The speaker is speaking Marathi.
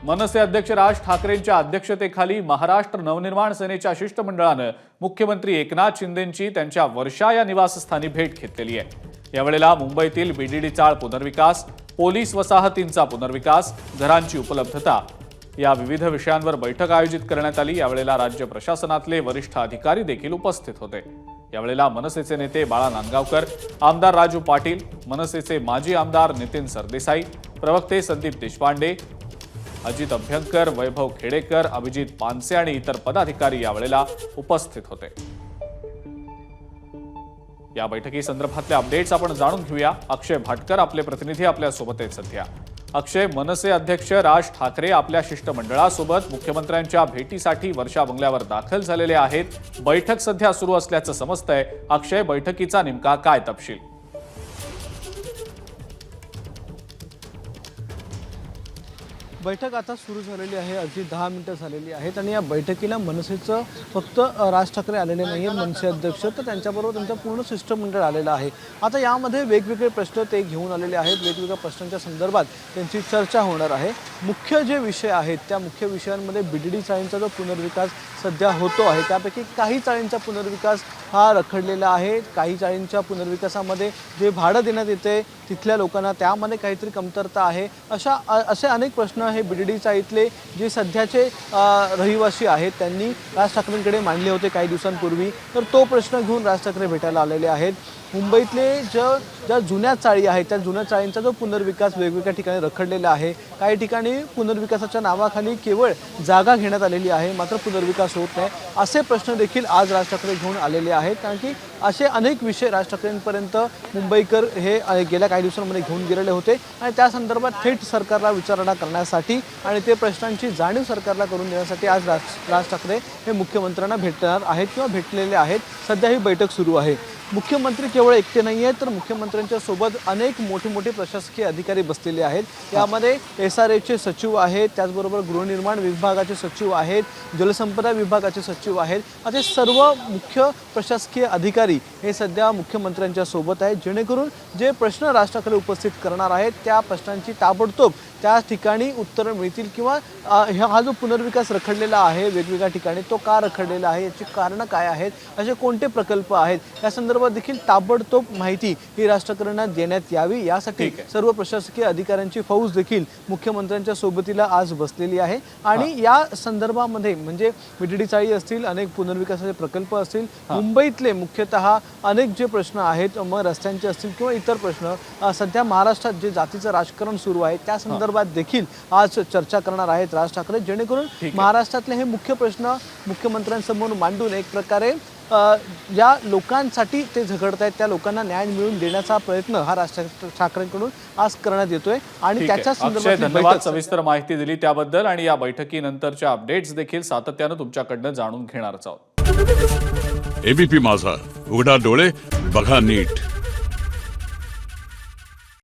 मनसे अध्यक्ष राज ठाकरेंच्या अध्यक्षतेखाली महाराष्ट्र नवनिर्माण सेनेच्या शिष्टमंडळानं मुख्यमंत्री एकनाथ शिंदेंची त्यांच्या वर्षा या निवासस्थानी भेट घेतलेली आहे। यावेळेला मुंबईतील बीडीडी चाळ पुनर्विकास, पोलीस वसाहतींचा पुनर्विकास, घरांची उपलब्धता या विविध विषयांवर बैठक आयोजित करण्यात आली। यावेळेला राज्य प्रशासनातले वरिष्ठ अधिकारी देखील उपस्थित होते। यावेळेला मनसेचे नेते बाळा नांदगावकर, आमदार राजू पाटील, मनसेचे माजी आमदार नितीन सरदेसाई, प्रवक्ते संदीप देशपांडे, अजित अभ्यंकर, वैभव खेडेकर, अभिजित पानसे आणि इतर पदाधिकारी यावेळेला उपस्थित होते। या बैठकी संदर्भातले अपडेट्स आपण जाणून घेऊया। अक्षय भाटकर आपले प्रतिनिधी आपल्या सोबत आहेत सध्या। अक्षय, मनसे अध्यक्ष राज ठाकरे आपल्या शिष्टमंडळासोबत मुख्यमंत्र्यांच्या भेटीसाठी वर्षा बंगल्यावर दाखल झालेले आहेत। बैठक सध्या सुरू असल्याचं समजतंय। अक्षय, बैठकीचा नेमका काय तपशील? बैठक आता सुरू झालेली आहे। अगदी 10 मिनिटं झालेली आहेत आणि या बैठकीला मनसेचं फक्त राज ठाकरे आलेले नाही आहेत, मनसे अध्यक्ष, तर त्यांच्याबरोबर त्यांचं पूर्ण शिष्टमंडळ आलेलं आहे। आता यामध्ये वेगवेगळे प्रश्न ते घेऊन आलेले आहेत। वेगवेगळ्या प्रश्नांच्या संदर्भात त्यांची चर्चा होणार आहे। मुख्य जे विषय आहेत त्या मुख्य विषयांमध्ये बीडीडी चाळींचा जो पुनर्विकास सध्या होतो आहे त्यापैकी काही चाळींचा पुनर्विकास हा रखडलेला आहे। काही चाळींच्या पुनर्विकासामध्ये जे भाडं देण्यात येते तिथल्या लोकांना त्यामध्ये काहीतरी कमतरता आहे। असे अनेक प्रश्न हे बीडीडी चाळीतले जे सध्याचे रहिवासी आहेत त्यांनी राज ठाकरेंकडे मांडले होते काही दिवसांपूर्वी। तर तो प्रश्न घेऊन राज ठाकरे भेटायला आलेले आहेत। मुंबईतले ज्या जुन्या चाळी आहेत त्या जुन्या चाळींचा जो पुनर्विकास वेगवेगळ्या ठिकाणी रखडलेला आहे। काही ठिकाणी पुनर्विकासाच्या नावाखाली केवळ जागा घेण्यात आलेली आहे, मात्र पुनर्विकास होत नाही। असे प्रश्न देखील आज राज ठाकरे घेऊन आलेले आहेत, कारण की असे अनेक विषय राज ठाकरेंपर्यंत मुंबईकर हे गेल्या काही दिवसांमध्ये घेऊन गेलेले होते आणि त्या संदर्भात थेट सरकारला विचारणा करण्यासाठी आणि ते प्रश्नांची जाणीव सरकारला करून देण्यासाठी आज राज ठाकरे हे मुख्यमंत्र्यांना भेटणार आहेत किंवा भेटलेले आहेत। सध्या ही बैठक सुरू आहे। मुख्यमंत्री केवळ एकटे नाही आहेत, तर मुख्यमंत्र्यांच्या सोबत अनेक मोठे प्रशासकीय अधिकारी बसलेले आहेत। यामध्ये SRAचे सचिव आहेत, त्याचबरोबर गृहनिर्माण विभागाचे सचिव आहेत, जलसंपदा विभागाचे सचिव आहेत। असे सर्व मुख्य प्रशासकीय अधिकारी हे सध्या मुख्यमंत्र्यांच्या सोबत आहेत, जेणेकरून जे प्रश्न राज ठाकरे उपस्थित करणार आहेत त्या प्रश्नांची ताबडतोब त्या ठिकाणी उत्तरं मिळतील किंवा हा जो पुनर्विकास रखडलेला आहे वेगवेगळ्या ठिकाणी तो का रखडलेला आहे, याची कारणं काय आहेत, असे कोणते प्रकल्प आहेत या संदर्भात देखील ताबडतोब माहिती ही राज ठाकरेंना देण्यात यावी, यासाठी सर्व प्रशासकीय अधिकाऱ्यांची फौज देखील मुख्यमंत्र्यांच्या सोबतीला आज बसलेली आहे। आणि या संदर्भामध्ये म्हणजे बीडीडी चाळी असतील, अनेक पुनर्विकासाचे प्रकल्प असतील, मुंबईतले मुख्यतः अनेक जे प्रश्न आहेत, मग रस्त्यांचे असतील किंवा इतर प्रश्न, सध्या महाराष्ट्रात जे जातीचं राजकारण सुरू आहे त्या संदर्भात देखील आज चर्चा करणार आहेत राज ठाकरे, जेणेकरून महाराष्ट्रातले हे मुख्य प्रश्न मुख्यमंत्र्यांसमोर मांडून एक प्रकारे या लोकांसाठी ते झगडत आहेत त्या लोकांना न्याय मिळवून देण्याचा प्रयत्न हा राज ठाकरेंकडून आज करण्यात येतोय। आणि त्याच्या संदर्भात धन्यवाद सविस्तर माहिती दिली त्याबद्दल आणि या बैठकीनंतरच्या अपडेट्स देखील सातत्याने तुमच्याकडनं जाणून घेणारच आहोत। एबीपी माझा, उघडा डोळे बघा नीट।